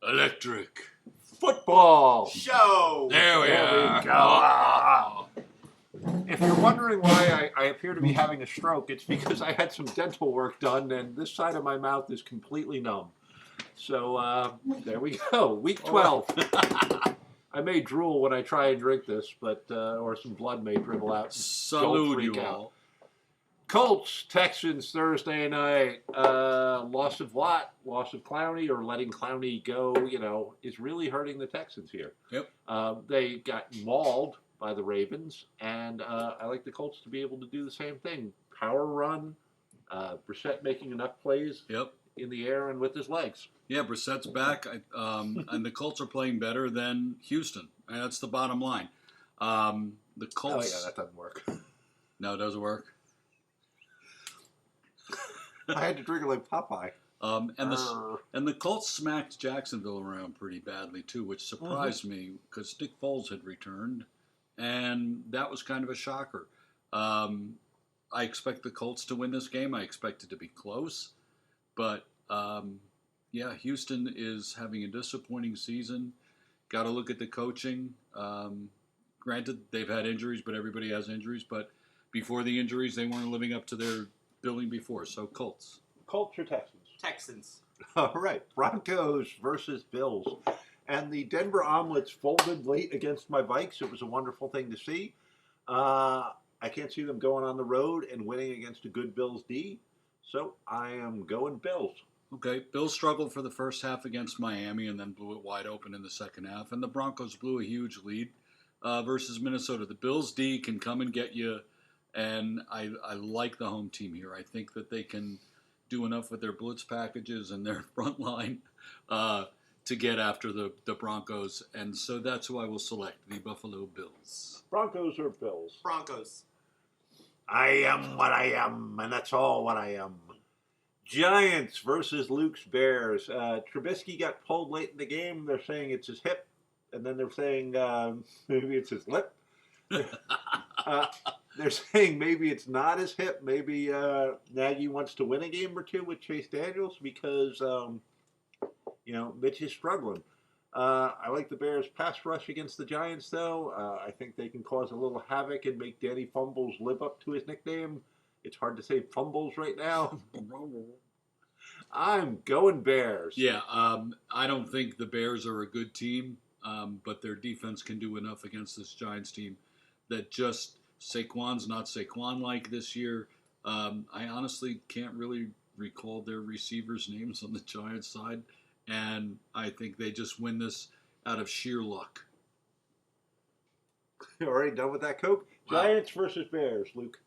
Electric Football. Show. There we go. If you're wondering why I appear to be having a stroke, it's because I had some dental work done and this side of my mouth is completely numb. So there we go. Week 12. I may drool when I try and drink this, but or some blood may dribble out. Salute you out. all. Colts, Texans, Thursday night. Loss of Watt, loss of Clowney, or letting Clowney go, is really hurting the Texans here. Yep. They got mauled by the Ravens, and I like the Colts to be able to do the same thing. Power run, Brissett making enough plays in the air and with his legs. Yeah, Brissett's back, and the Colts are playing better than Houston. And that's the bottom line. The Colts. Oh, yeah, that doesn't work. No, it doesn't work. I had to drink it like Popeye. And the Colts smacked Jacksonville around pretty badly, too, which surprised me because Nick Foles had returned, and that was kind of a shocker. I expect the Colts to win this game. I expect it to be close. But, yeah, Houston is having a disappointing season. Got to look at the coaching. Granted, they've had injuries, but everybody has injuries. But before the injuries, they weren't living up to their billing before. So, Colts. Colts or Texans? Texans. All right. Broncos versus Bills. And the Denver Omelets folded late against my Vikes. It was a wonderful thing to see. I can't see them going on the road and winning against a good Bills D. So I am going Bills. Okay, Bills struggled for the first half against Miami and then blew it wide open in the second half. And the Broncos blew a huge lead versus Minnesota. The Bills D can come and get you, and I like the home team here. I think that they can do enough with their blitz packages and their front line to get after the Broncos. And so that's who I will select, the Buffalo Bills. Broncos or Bills? Broncos. I am what I am, and that's all what I am. Giants versus Luke's Bears. Trubisky got pulled late in the game. They're saying it's his hip, and then they're saying maybe it's his lip. They're saying maybe it's not his hip. Maybe Nagy wants to win a game or two with Chase Daniels because, Mitch is struggling. I like the Bears' pass rush against the Giants, though. I think they can cause a little havoc and make Danny Fumbles live up to his nickname. It's hard to say Fumbles right now. I'm going Bears. Yeah, I don't think the Bears are a good team, but their defense can do enough against this Giants team that just Saquon's not Saquon-like this year. I honestly can't really recall their receivers' names on the Giants side, and I think they just win this out of sheer luck. All right, done with that, Coke? Wow. Giants versus Bears, Luke.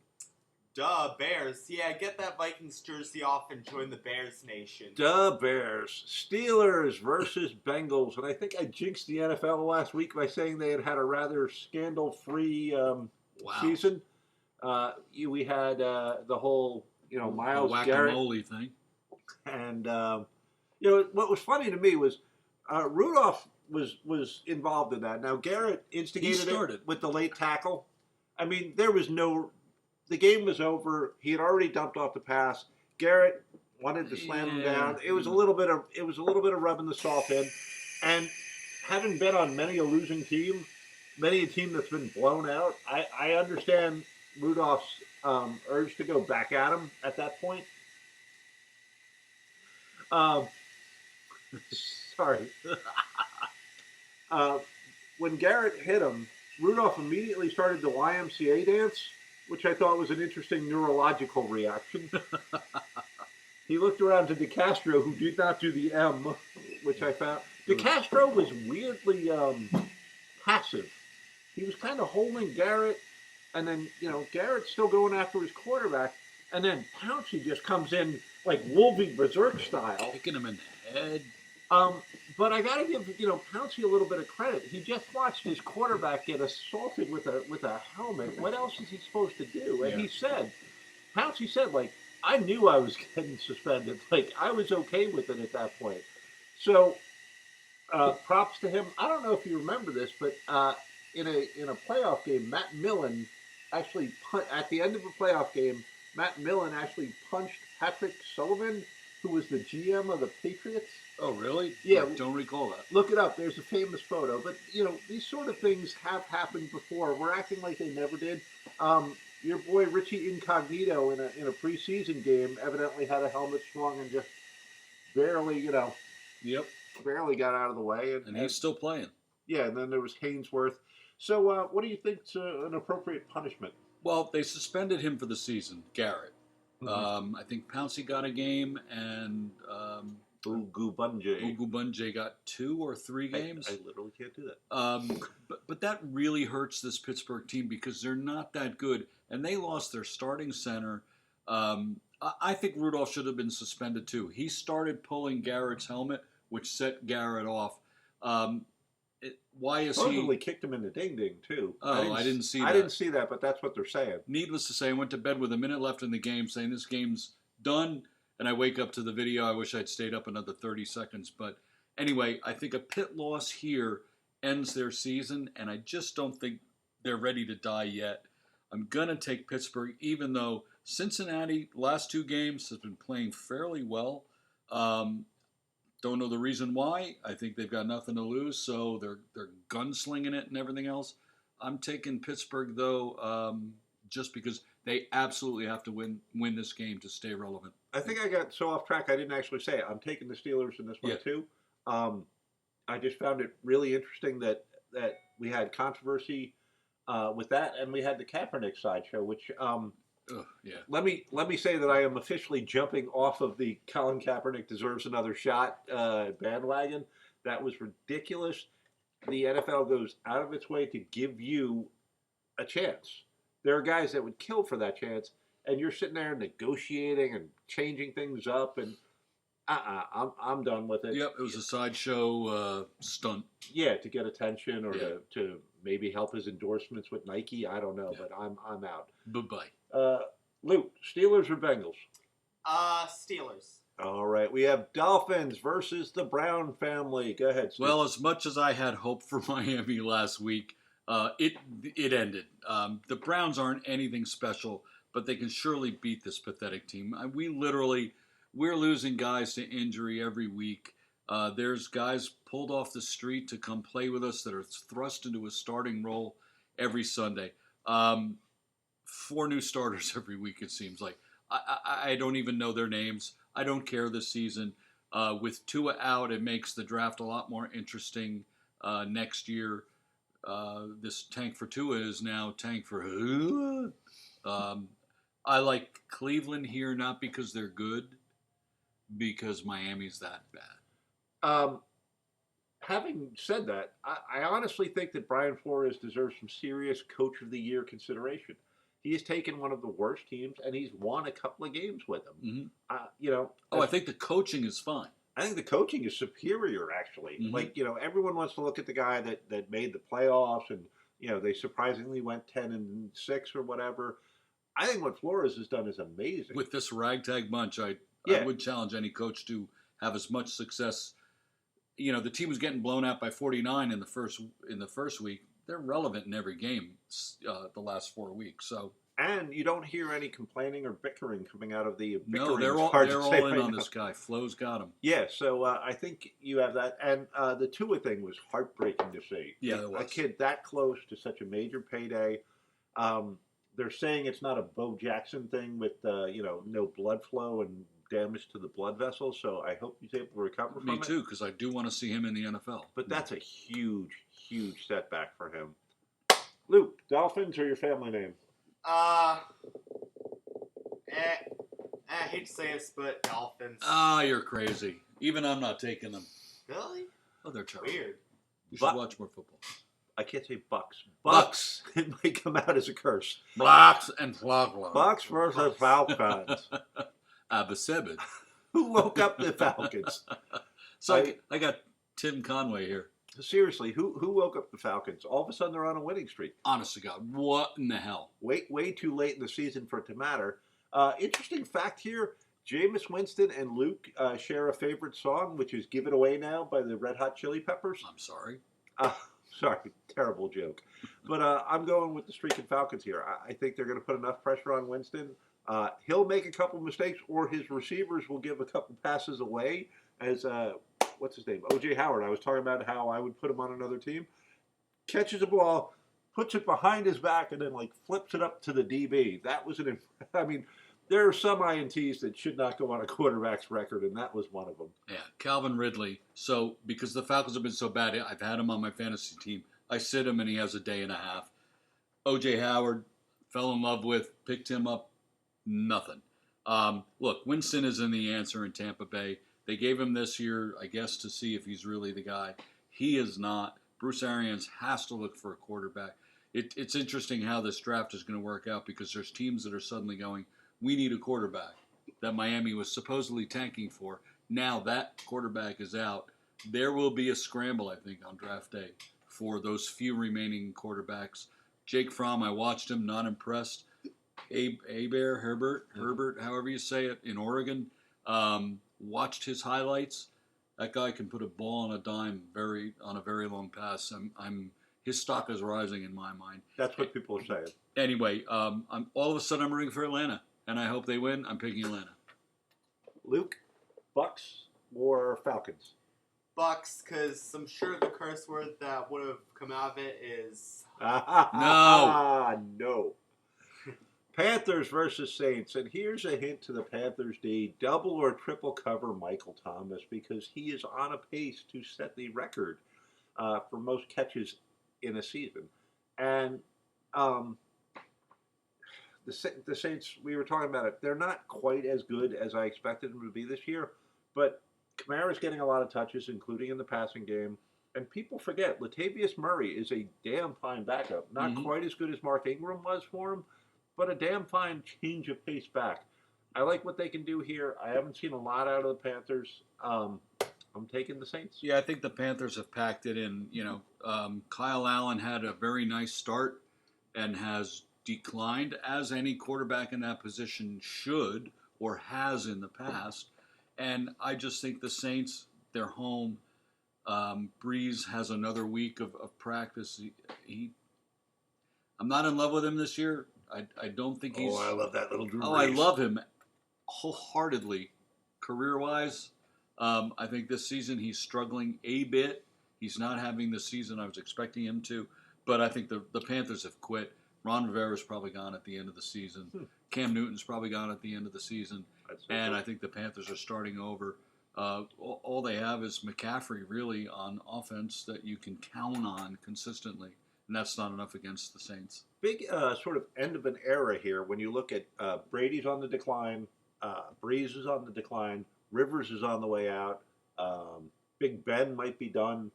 Duh, Bears. Yeah, get that Vikings jersey off and join the Bears Nation. Duh, Bears. Steelers versus Bengals. And I think I jinxed the NFL last week by saying they had a rather scandal-free season. We had the whole, Myles Garrett thing. And, what was funny to me was Rudolph was involved in that. Now, Garrett instigated it with the late tackle. I mean, the game was over. He had already dumped off the pass. Garrett wanted to slam him down. It was a little bit of rubbing the salt in. And having been on many a losing team, many a team that's been blown out, I understand Rudolph's urge to go back at him at that point. Sorry. When Garrett hit him, Rudolph immediately started the YMCA dance, which I thought was an interesting neurological reaction. He looked around to DeCastro, who did not do the M, which I found. DeCastro was weirdly passive. He was kind of holding Garrett, and then, Garrett's still going after his quarterback, and then Pouncey just comes in like Wolvie Berserk style. Kicking him in the head. But I got to give, Pouncey a little bit of credit. He just watched his quarterback get assaulted with a helmet. What else is he supposed to do? And Pouncey said, I knew I was getting suspended. I was okay with it at that point. So, props to him. I don't know if you remember this, but in a playoff game, Matt Millen actually at the end of a playoff game, Matt Millen actually punched Patrick Sullivan who was the GM of the Patriots. Oh, really? Yeah. I don't recall that. Look it up. There's a famous photo. But, these sort of things have happened before. We're acting like they never did. Your boy Richie Incognito in a preseason game evidently had a helmet swung and just barely, Yep. barely got out of the way. And he's still playing. Yeah, and then there was Hainsworth. So what do you think's an appropriate punishment? Well, they suspended him for the season, Garrett. Mhm. I think Pouncey got a game, and Ogubunje got 2 or 3 games. I literally can't do that. But that really hurts this Pittsburgh team because they're not that good, and they lost their starting center. I think Rudolph should have been suspended too. He started pulling Garrett's helmet, which set Garrett off. Why is Supposedly kicked him in the ding-ding too. Oh, I didn't see that. I didn't see that, but that's what they're saying. Needless to say, I went to bed with a minute left in the game saying this game's done, and I wake up to the video. I wish I'd stayed up another 30 seconds. But anyway, I think a pit loss here ends their season, and I just don't think they're ready to die yet. I'm going to take Pittsburgh, even though Cincinnati, last 2 games, has been playing fairly well. Don't know the reason why. I think they've got nothing to lose, so they're gunslinging it and everything else. I'm taking Pittsburgh, though, just because they absolutely have to win this game to stay relevant. I think I got so off track I didn't actually say it. I'm taking the Steelers in this one too. I just found it really interesting that we had controversy with that, and we had the Kaepernick sideshow, which let me say that I am officially jumping off of the Colin Kaepernick deserves another shot bandwagon. That was ridiculous. The NFL goes out of its way to give you a chance. There are guys that would kill for that chance, and you're sitting there negotiating and changing things up, and I'm done with it. Yep, it was a sideshow stunt. Yeah, to get attention or to maybe help his endorsements with Nike. I don't know, but I'm out. Bye-bye. Luke, Steelers or Bengals? Steelers. All right, we have Dolphins versus the Brown family. Go ahead, Steve. Well, as much as I had hope for Miami last week, it ended. The Browns aren't anything special, but they can surely beat this pathetic team. We're losing guys to injury every week. There's guys pulled off the street to come play with us that are thrust into a starting role every Sunday. 4 new starters every week, it seems like. I don't even know their names. I don't care this season. With Tua out, it makes the draft a lot more interesting next year. This tank for Tua is now tank for who? I like Cleveland here, not because they're good, because Miami's that bad. Having said that, I honestly think that Brian Flores deserves some serious Coach of the Year consideration. He has taken one of the worst teams, and he's won a couple of games with them. Mm-hmm. I think the coaching is fine. I think the coaching is superior, actually. Mm-hmm. Everyone wants to look at the guy that made the playoffs, and they surprisingly went 10-6 or whatever. I think what Flores has done is amazing. With this ragtag bunch, I would challenge any coach to have as much success. The team was getting blown out by 49 in the first week. They're relevant in every game the last 4 weeks. So, and you don't hear any complaining or bickering coming out of the bickering. No, they're all in on this guy. Flo's got him. Yeah, so I think you have that. And the Tua thing was heartbreaking to see. Yeah, it was. A kid that close to such a major payday. They're saying it's not a Bo Jackson thing with no blood flow and damage to the blood vessels. So I hope he's able to recover from it. Me too, because I do want to see him in the NFL. But that's a huge, huge setback for him. Luke, Dolphins or your family name? I hate to say this, but Dolphins. You're crazy. Even I'm not taking them. Really? Oh, they're terrible. Weird. You should watch more football. I can't say Bucks. Bucks. It might come out as a curse. Bucks and Flogler. Bucks versus Falcons. Abasebid. Who woke up the Falcons? So I got Tim Conway here. Seriously, who woke up the Falcons? All of a sudden, they're on a winning streak. Honest to God, what in the hell? Way too late in the season for it to matter. Interesting fact here, Jameis Winston and Luke share a favorite song, which is Give It Away Now by the Red Hot Chili Peppers. I'm sorry. Sorry, terrible joke. But I'm going with the streaking Falcons here. I think they're going to put enough pressure on Winston He'll make a couple mistakes, or his receivers will give a couple passes away. As what's his name, O.J. Howard. I was talking about how I would put him on another team. Catches the ball, puts it behind his back, and then like flips it up to the DB. That was an. I mean, there are some INTs that should not go on a quarterback's record, and that was one of them. Yeah, Calvin Ridley. So because the Falcons have been so bad, I've had him on my fantasy team. I sit him, and he has a day and a half. O.J. Howard, fell in love with, picked him up, nothing. Look, Winston is in the answer in Tampa Bay. They gave him this year, I guess, to see if he's really the guy. He is not. Bruce Arians has to look for a quarterback. It's interesting how this draft is going to work out because there's teams that are suddenly going, we need a quarterback that Miami was supposedly tanking for. Now that quarterback is out. There will be a scramble, I think, on draft day for those few remaining quarterbacks. Jake Fromm, I watched him, not impressed. Herbert, however you say it, in Oregon. Watched his highlights. That guy can put a ball on a dime on a very long pass. His stock is rising in my mind. That's what people are saying. Anyway, I'm all of a sudden I'm rooting for Atlanta, and I hope they win. I'm picking Atlanta. Luke, Bucks or Falcons? Bucks, because I'm sure the curse word that would have come out of it is no. Panthers versus Saints, and here's a hint to the Panthers D: double or triple cover Michael Thomas because he is on a pace to set the record for most catches in a season. And the Saints, we were talking about it, they're not quite as good as I expected them to be this year, but Kamara's getting a lot of touches, including in the passing game. And people forget, Latavius Murray is a damn fine backup. Not quite as good as Mark Ingram was for him, but a damn fine change of pace back. I like what they can do here. I haven't seen a lot out of the Panthers. I'm taking the Saints. Yeah, I think the Panthers have packed it in. Kyle Allen had a very nice start and has declined, as any quarterback in that position should or has in the past. And I just think the Saints, they're home. Breeze has another week of practice. I'm not in love with him this year. I don't think he's... Oh, I love that little Drew Brees. I love him wholeheartedly, career-wise. I think this season he's struggling a bit. He's not having the season I was expecting him to. But I think the Panthers have quit. Ron Rivera's probably gone at the end of the season. Cam Newton's probably gone at the end of the season. And I think the Panthers are starting over. All they have is McCaffrey, really, on offense that you can count on consistently. And that's not enough against the Saints. Big sort of end of an era here when you look at Brady's on the decline, Breeze is on the decline, Rivers is on the way out, Big Ben might be done.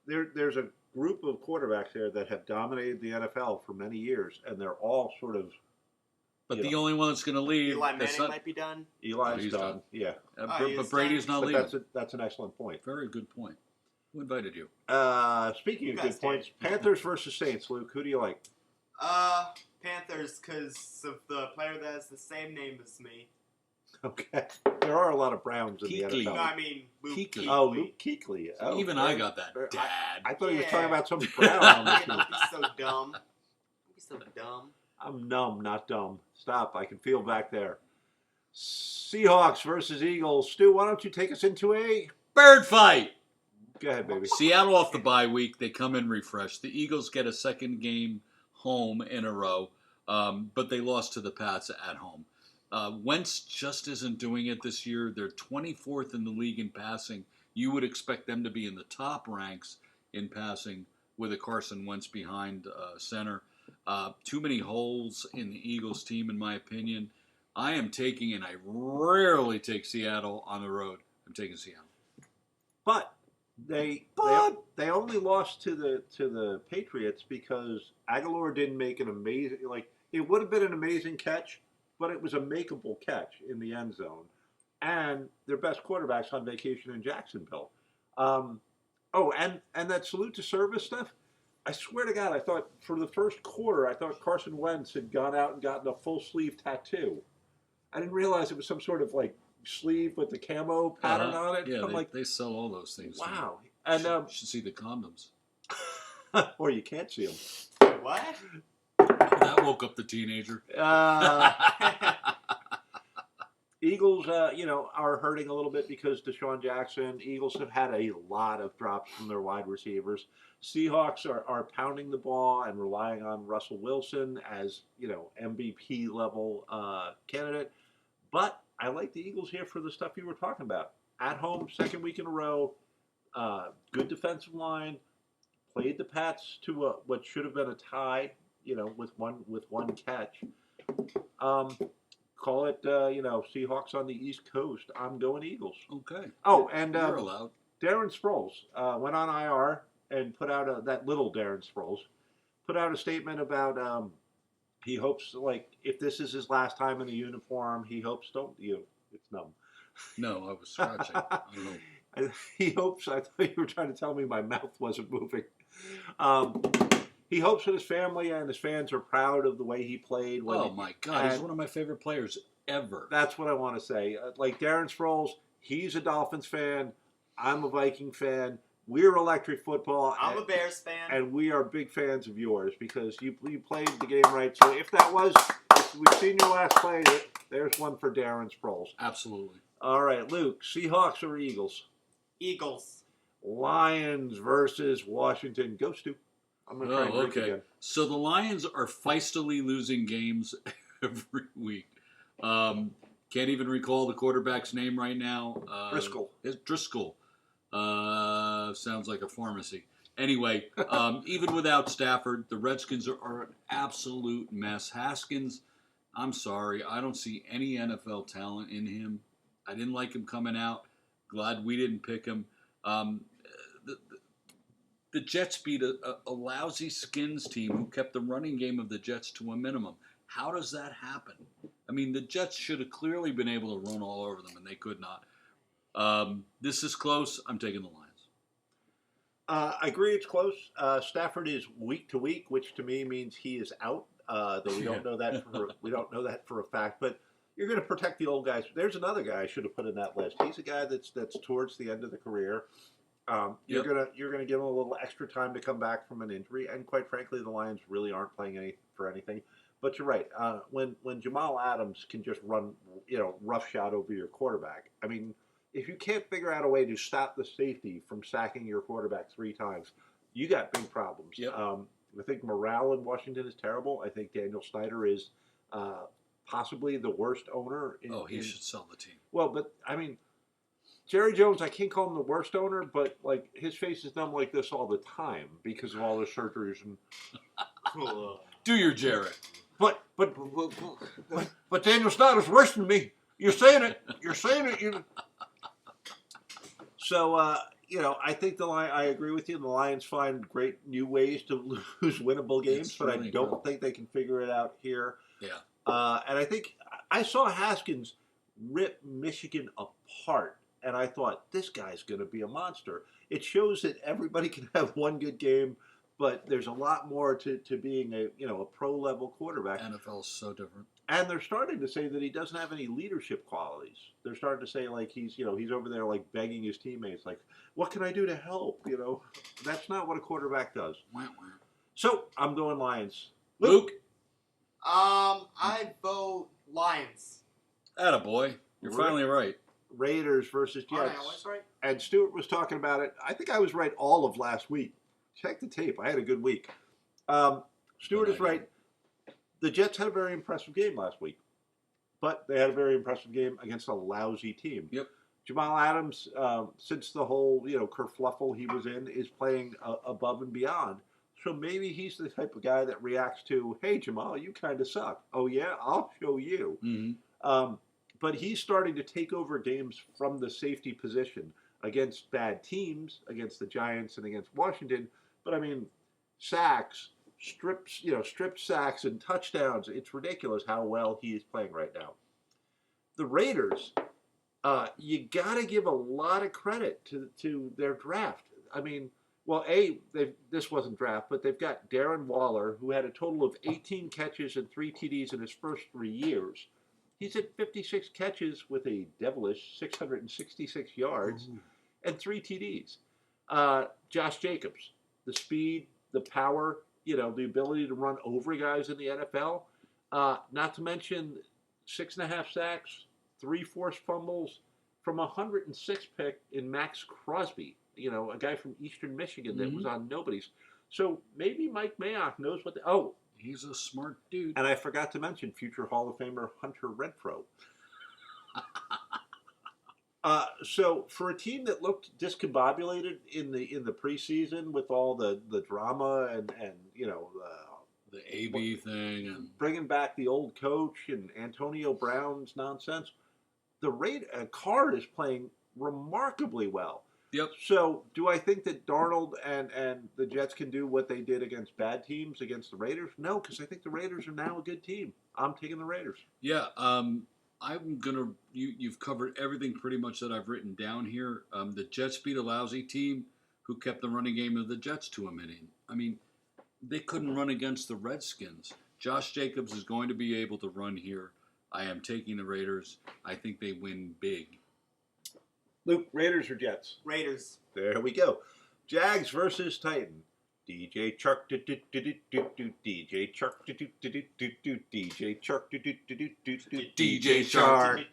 There's a group of quarterbacks there that have dominated the NFL for many years, and they're all sort of... But the only one that's going to leave... Eli Manning might be done. Eli's done, yeah. But Brady's not leaving. That's an excellent point. Very good point. Who invited you? Speaking of good points, Panthers versus Saints, Luke, who do you like? Panthers, because of the player that has the same name as me. Okay. There are a lot lot of Browns in Kuechly. the NFL. No, I mean Luke Kuechly. Kuechly. Oh, Luke Kuechly. Oh, Even I got that. Dad. I thought he was Yeah. talking about some Brown on the team. Don't be so dumb. Don't be so dumb. I'm numb, not dumb. Stop. I can feel back there. Seahawks versus Eagles. Stu, why don't you take us into a... Bird fight! Go ahead, baby. Seattle off the bye week. They come in refreshed. The Eagles get a second game home in a row, but they lost to the Pats at home. Wentz just isn't doing it this year. They're 24th in the league in passing. You would expect them to be in the top ranks in passing with a Carson Wentz behind center. Too many holes in the Eagles team, in my opinion. I am taking, and I rarely take Seattle on the road. I'm taking Seattle. But they only lost to the Patriots because Aguilar didn't make an amazing, it would have been an amazing catch, but it was a makeable catch in the end zone. And their best quarterback's on vacation in Jacksonville. And that salute to service stuff, I swear to God, I thought for the first quarter, I thought Carson Wentz had gone out and gotten a full sleeve tattoo. I didn't realize it was some sort of sleeve with the camo pattern on it. Yeah, I'm they sell all those things. wow. You And should see the condoms. or you can't see them. What? That woke up the teenager. Eagles, are hurting a little bit because Deshaun Jackson. Eagles have had a lot of drops from their wide receivers. Seahawks are pounding the ball and relying on Russell Wilson as, MVP level candidate. But I like the Eagles here for the stuff you were talking about. At home, second week in a row, good defensive line, played the Pats to what should have been a tie, with one catch. Call it, Seahawks on the East Coast. I'm going Eagles. Okay. Oh, and You're allowed. Darren Sproles went on IR and put out that little Darren Sproles put out a statement about he hopes, like, if this is his last time in a uniform, he hopes it's numb. No, I was scratching. I don't know. He hopes. I thought you were trying to tell me my mouth wasn't moving. He hopes that his family and his fans are proud of the way he played. My God, he's one of my favorite players ever. That's what I want to say. Like Darren Sproles, he's a Dolphins fan. I'm a Viking fan. We're electric football. I'm a Bears fan. And we are big fans of yours because you played the game right. So if we've seen your last play, there's one for Darren Sproles. Absolutely. All right, Luke, Seahawks or Eagles? Eagles. Lions versus Washington. Go, Stu. I'm going to try and drink again. So the Lions are feistily losing games every week. Can't even recall the quarterback's name right now. Driscoll. It's Driscoll. Sounds like a pharmacy. Anyway, even without Stafford, the Redskins are an absolute mess. Haskins, I'm sorry, I don't see any NFL talent in him. I didn't like him coming out. Glad we didn't pick him. The Jets beat a lousy Skins team who kept the running game of the Jets to a minimum. How does that happen? I mean, the Jets should have clearly been able to run all over them, and they could not. This is close. I'm taking the Lions. I agree it's close. Stafford is week to week, which to me means he is out. Though we don't know that for a fact. But you're going to protect the old guys. There's another guy I should have put in that list. He's a guy that's towards the end of the career. You're gonna give him a little extra time to come back from an injury, and quite frankly, the Lions really aren't playing for anything. But you're right. When Jamal Adams can just run, roughshod over your quarterback. I mean, if you can't figure out a way to stop the safety from sacking your quarterback 3 times, you got big problems. Yep. I think morale in Washington is terrible. I think Daniel Snyder is possibly the worst owner. He should sell the team. Well, but I mean, Jerry Jones, I can't call him the worst owner, but like his face is numb like this all the time because of all the surgeries and. Do your Jerry. But Daniel Snyder's worse than me. You're saying it. So I think I agree with you. The Lions find great new ways to lose winnable games, but I don't think they can figure it out here. Yeah. And I think I saw Haskins rip Michigan apart. And I thought, this guy's going to be a monster. It shows that everybody can have one good game, but there's a lot more to being a pro-level quarterback. NFL is so different. And they're starting to say that he doesn't have any leadership qualities. They're starting to say, like, he's over there, like, begging his teammates, like, what can I do to help? That's not what a quarterback does. So, I'm going Lions. Luke? I vote Lions. Attaboy. You're finally right. Raiders versus Jets. Aren't I always right? And Stuart was talking about it. I think I was right all of last week. Check the tape. I had a good week. Stuart is right. The Jets had a very impressive game last week. But they had a very impressive game against a lousy team. Yep. Jamal Adams, since the whole, kerfluffle he was in, is playing above and beyond. So maybe he's the type of guy that reacts to, hey, Jamal, you kind of suck. Oh, yeah? I'll show you. Mm-hmm. But he's starting to take over games from the safety position against bad teams, against the Giants and against Washington. But I mean, sacks, stripped sacks and touchdowns. It's ridiculous how well he is playing right now. The Raiders, you got to give a lot of credit to their draft. I mean, well, this wasn't draft, but they've got Darren Waller, who had a total of 18 catches and 3 TDs in his first 3 years. He's at 56 catches with a devilish 666 yards and 3 TDs. Josh Jacobs, the speed, the power, the ability to run over guys in the NFL. Not to mention 6.5 sacks, 3 forced fumbles from 106 pick in Max Crosby, a guy from Eastern Michigan that was on nobody's. So maybe Mike Mayock knows what. He's a smart dude. And I forgot to mention future Hall of Famer Hunter Renfrow. So for a team that looked discombobulated in the preseason with all the drama and the AB thing and bringing back the old coach and Antonio Brown's nonsense, Carr is playing remarkably well. Yep. So do I think that Darnold and the Jets can do what they did against bad teams against the Raiders? No, because I think the Raiders are now a good team. I'm taking the Raiders. Yeah. You've covered everything pretty much that I've written down here. The Jets beat a lousy team who kept the running game of the Jets to a minute. I mean, they couldn't run against the Redskins. Josh Jacobs is going to be able to run here. I am taking the Raiders. I think they win big. Luke, Raiders or Jets? Raiders. There we go. Jags versus Titan. DJ Chark, DJ Chark, DJ Chark, DJ Chark.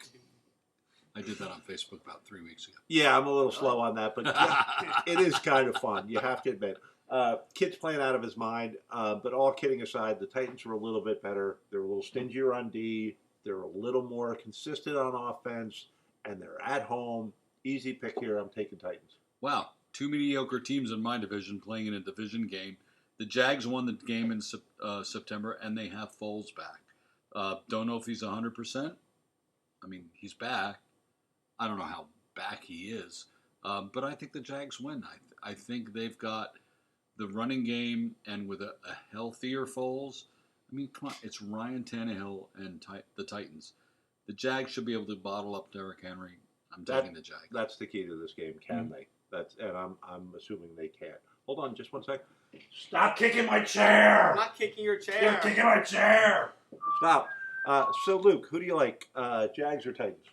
I did that on Facebook about 3 weeks ago. Yeah, I'm a little slow on that, but it is kind of fun. You have to admit. Kid's playing out of his mind, but all kidding aside, the Titans are a little bit better. They're a little stingier on D. They're a little more consistent on offense, and they're at home. Easy pick here. I'm taking Titans. Wow. 2 mediocre teams in my division playing in a division game. The Jags won the game in September, and they have Foles back. Don't know if he's 100%. I mean, he's back. I don't know how back he is. But I think the Jags win. I think they've got the running game, and with a healthier Foles. I mean, come on. It's Ryan Tannehill and the Titans. The Jags should be able to bottle up Derrick Henry. I'm taking the Jags. That's the key to this game. Can they? And I'm assuming they can't. Hold on, just one sec. Stop kicking my chair! I'm not kicking your chair. You're kicking my chair! Stop. So Luke, who do you like? Jags or Titans?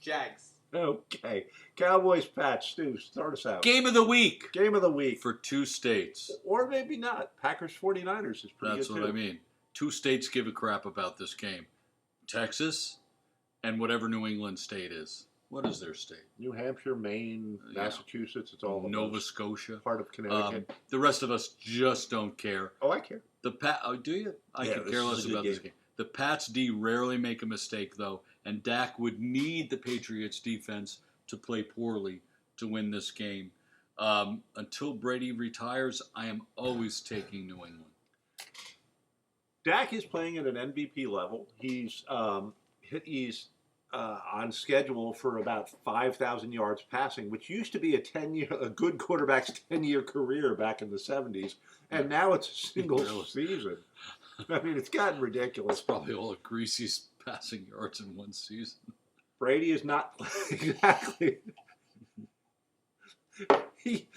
Jags. Okay. Cowboys, Pats, Stu, start us out. Game of the week. Game of the week. For 2 states. Or maybe not. Packers 49ers is pretty That's good what too. I mean. 2 states give a crap about this game. Texas and whatever New England state is. What is their state? New Hampshire, Maine, Massachusetts, it's all Nova Scotia. Part of Connecticut. The rest of us just don't care. Oh, I care. Do you? I could care less about this game. The Pats D rarely make a mistake, though, and Dak would need the Patriots defense to play poorly to win this game. Until Brady retires, I am always taking New England. Dak is playing at an MVP level. He's on schedule for about 5,000 yards passing, which used to be a good quarterback's 10-year career back in the 70s, and now it's a single season. I mean, it's gotten ridiculous. It's probably all of Greasy's passing yards in one season. Brady is not exactly. He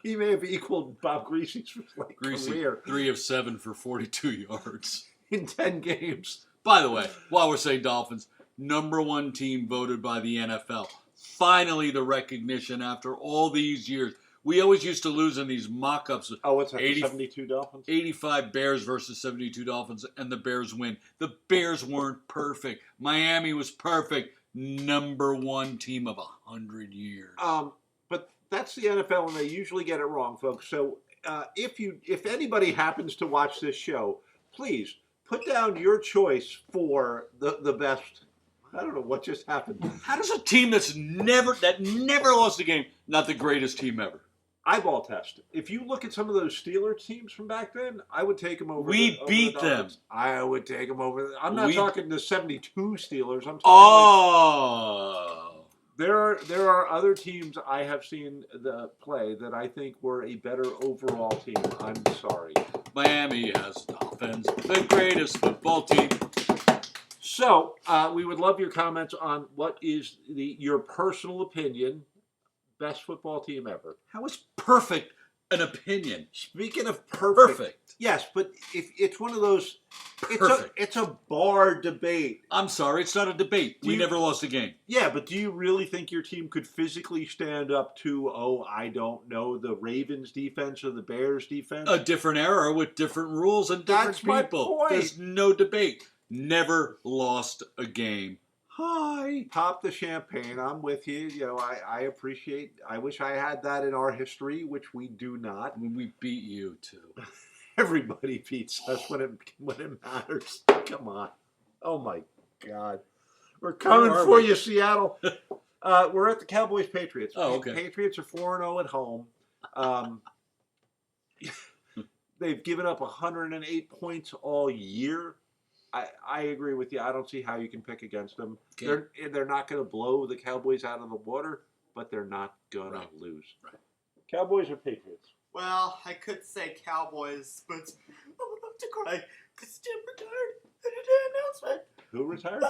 may have equaled Bob Greasy's career. 3 of 7 for 42 yards in 10 games. By the way, while we're saying Dolphins, #1 team voted by the NFL. Finally, the recognition after all these years. We always used to lose in these mock-ups. Oh, what's that, 72 Dolphins? 85 Bears versus 72 Dolphins, and the Bears win. The Bears weren't perfect. Miami was perfect. #1 team of 100 years. But that's the NFL, and they usually get it wrong, folks. So if anybody happens to watch this show, please put down your choice for the best. I don't know what just happened. How does a team that never lost a game, not the greatest team ever? Eyeball test. If you look at some of those Steelers teams from back then, I would take them over. We beat the them. Dolphins. I would take them over. I'm not talking the 72 Steelers. I'm talking there are other teams I have seen play that I think were a better overall team. I'm sorry. Miami has Dolphins, the greatest football team. So we would love your comments on what is your personal opinion, best football team ever. How is perfect an opinion. Speaking of perfect. Perfect. Yes, but if it's one of those, Perfect. it's a bar debate. I'm sorry, it's not a debate. We You- never lost a game. Yeah, but do you really think your team could physically stand up to, I don't know, the Ravens defense or the Bears defense? A different era with different rules and different That's my people. point. There's no debate. Never lost a game. Hi. Pop the champagne. I'm with you. You know, I appreciate. I wish I had that in our history, which we do not. We beat you too. Everybody beats us when it matters. Come on. Oh my God. We're coming Where are for we? you, Seattle. We're at the Cowboys Patriots. Oh, okay. Patriots are 4-0 at home. They've given up 108 points all year. I agree with you. I don't see how you can pick against them. Okay. They're not going to blow the Cowboys out of the water, but they're not going to lose. Right. Cowboys or Patriots? Well, I could say Cowboys, but I'm about to cry because Tim retired at an announcement. Tim retired?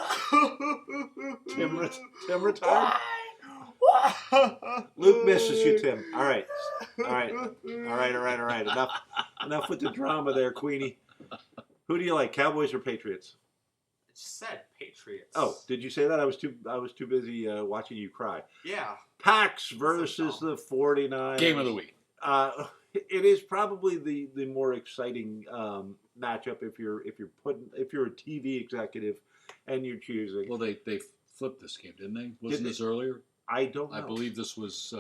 Why? Luke misses you, Tim. All right. Enough with the drama there, Queenie. Who do you like, Cowboys or Patriots? I just said Patriots. Oh, did you say that? I was too busy watching you cry. Yeah. Packs versus the 49ers. Game of the week. It is probably the more exciting matchup if you're a TV executive and you're choosing. Well, they flipped this game, didn't they? Wasn't they? this earlier? I don't know. I believe this was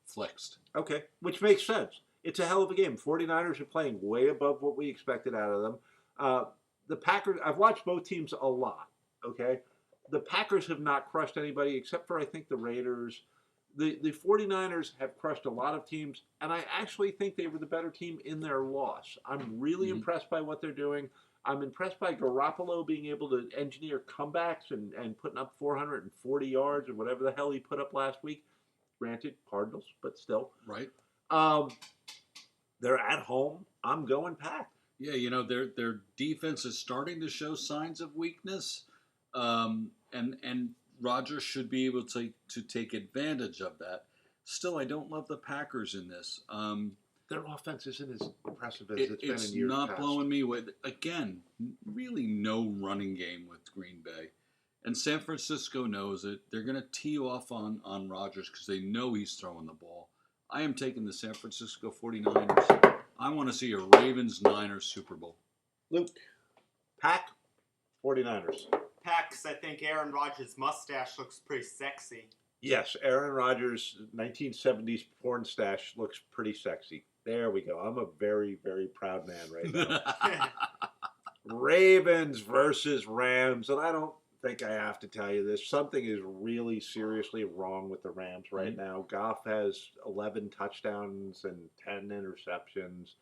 flexed. Okay, which makes sense. It's a hell of a game. 49ers are playing way above what we expected out of them. The Packers, I've watched both teams a lot, okay? The Packers have not crushed anybody except for, I think, the Raiders. The 49ers have crushed a lot of teams, and I actually think they were the better team in their loss. I'm really impressed by what they're doing. I'm impressed by Garoppolo being able to engineer comebacks and putting up 440 yards or whatever the hell he put up last week. Granted, Cardinals, but still. Right. They're at home. I'm going Pack. Yeah, you know, their defense is starting to show signs of weakness, and Rodgers should be able to take advantage of that. Still, I don't love the Packers in this. Their offense isn't as impressive as it's been It's in years not past. blowing me away. Again, really no running game with Green Bay. And San Francisco knows it. They're going to tee off on Rodgers because they know he's throwing the ball. I am taking the San Francisco 49ers. I want to see a Ravens-Niners Super Bowl. Luke, Pack, 49ers. Packs, I think Aaron Rodgers' mustache looks pretty sexy. Yes, Aaron Rodgers' 1970s porn stash looks pretty sexy. There we go. I'm a very, very proud man right now. Ravens versus Rams, and I don't think I have to tell you this. Something is really seriously wrong with the Rams right now. Goff has 11 touchdowns and 10 interceptions.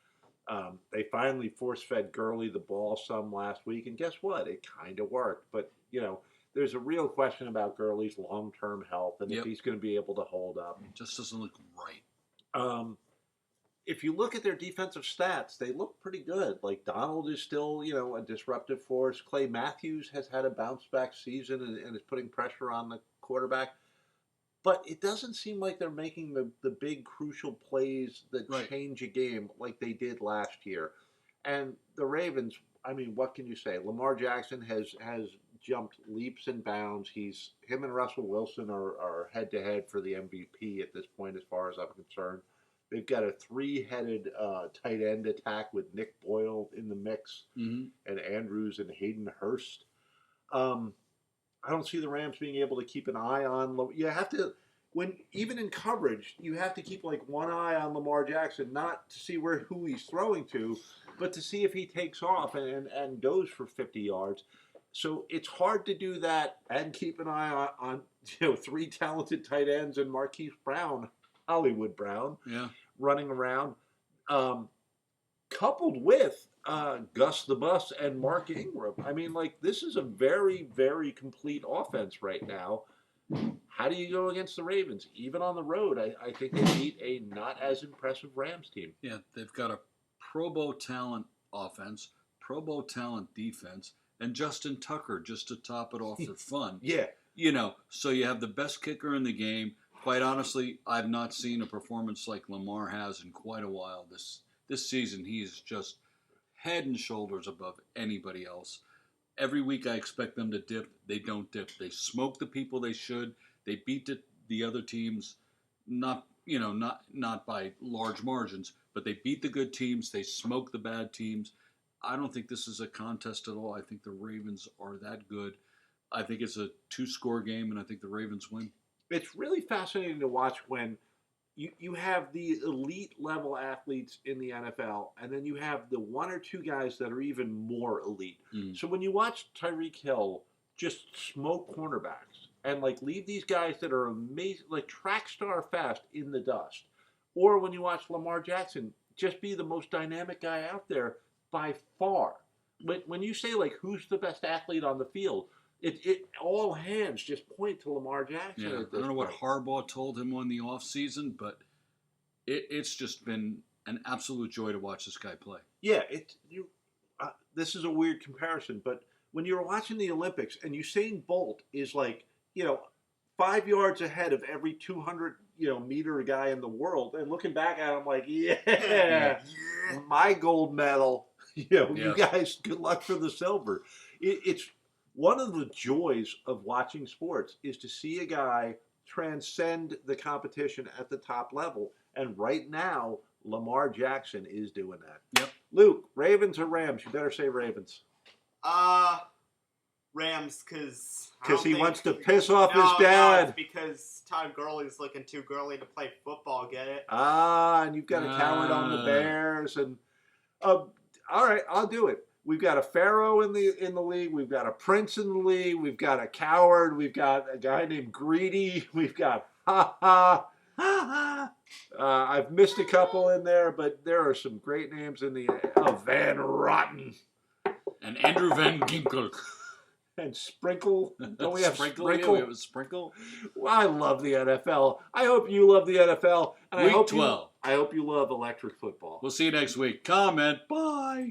They finally force-fed Gurley the ball some last week, and guess what? It kind of worked. But, you know, there's a real question about Gurley's long-term health and if he's going to be able to hold up. It just doesn't look right. If you look at their defensive stats, they look pretty good. Like Donald is still, you know, a disruptive force. Clay Matthews has had a bounce-back season and is putting pressure on the quarterback. But it doesn't seem like they're making the big crucial plays that change a game like they did last year. And the Ravens, I mean, what can you say? Lamar Jackson has jumped leaps and bounds. Him and Russell Wilson are head-to-head for the MVP at this point as far as I'm concerned. They've got a three-headed tight end attack with Nick Boyle in the mix and Andrews and Hayden Hurst. I don't see the Rams being able to keep an eye on. You have to, even in coverage, you have to keep like one eye on Lamar Jackson, not to see who he's throwing to, but to see if he takes off and goes for 50 yards. So it's hard to do that and keep an eye on three talented tight ends and Marquise Brown. Hollywood Brown, running around, coupled with Gus the Bus and Mark Ingram. I mean, like, this is a very, very complete offense right now. How do you go against the Ravens? Even on the road, I think they beat a not as impressive Rams team. Yeah, they've got a Pro Bowl talent offense, Pro Bowl talent defense, and Justin Tucker just to top it off for fun. Yeah. You know, so you have the best kicker in the game, quite honestly, I've not seen a performance like Lamar has in quite a while. This season, he's just head and shoulders above anybody else. Every week I expect them to dip. They don't dip. They smoke the people they should. They beat the other teams, not by large margins, but they beat the good teams. They smoke the bad teams. I don't think this is a contest at all. I think the Ravens are that good. I think it's a 2-score game, and I think the Ravens win. It's really fascinating to watch when you have the elite level athletes in the NFL, and then you have the 1 or 2 guys that are even more elite. Mm. So when you watch Tyreek Hill just smoke cornerbacks and like leave these guys that are amazing, like track star fast in the dust, or when you watch Lamar Jackson just be the most dynamic guy out there by far. When you say like who's the best athlete on the field, it all hands just point to Lamar Jackson. Yeah, I don't know what Harbaugh told him on the offseason, but it's just been an absolute joy to watch this guy play. Yeah, this is a weird comparison, but when you're watching the Olympics and Usain Bolt is like, 5 yards ahead of every 200, meter guy in the world, and looking back at him like, yeah. My gold medal. You guys, good luck for the silver. It's one of the joys of watching sports is to see a guy transcend the competition at the top level. And right now, Lamar Jackson is doing that. Yep. Luke, Ravens or Rams? You better say Ravens. Rams, because he wants to piss off his dad. No, it's because Todd Gurley's looking too girly to play football. Get it? And you've got a coward on the Bears, and all right, I'll do it. We've got a pharaoh in the league. We've got a prince in the league. We've got a coward. We've got a guy named Greedy. We've got I've missed a couple in there, but there are some great names in the Van Rotten and Andrew Van Ginkel. And Sprinkle. Don't we have Sprinkle? Yeah, we have a Sprinkle. Well, I love the NFL. I hope you love the NFL. And Week 12. I hope you love electric football. We'll see you next week. Comment. Bye.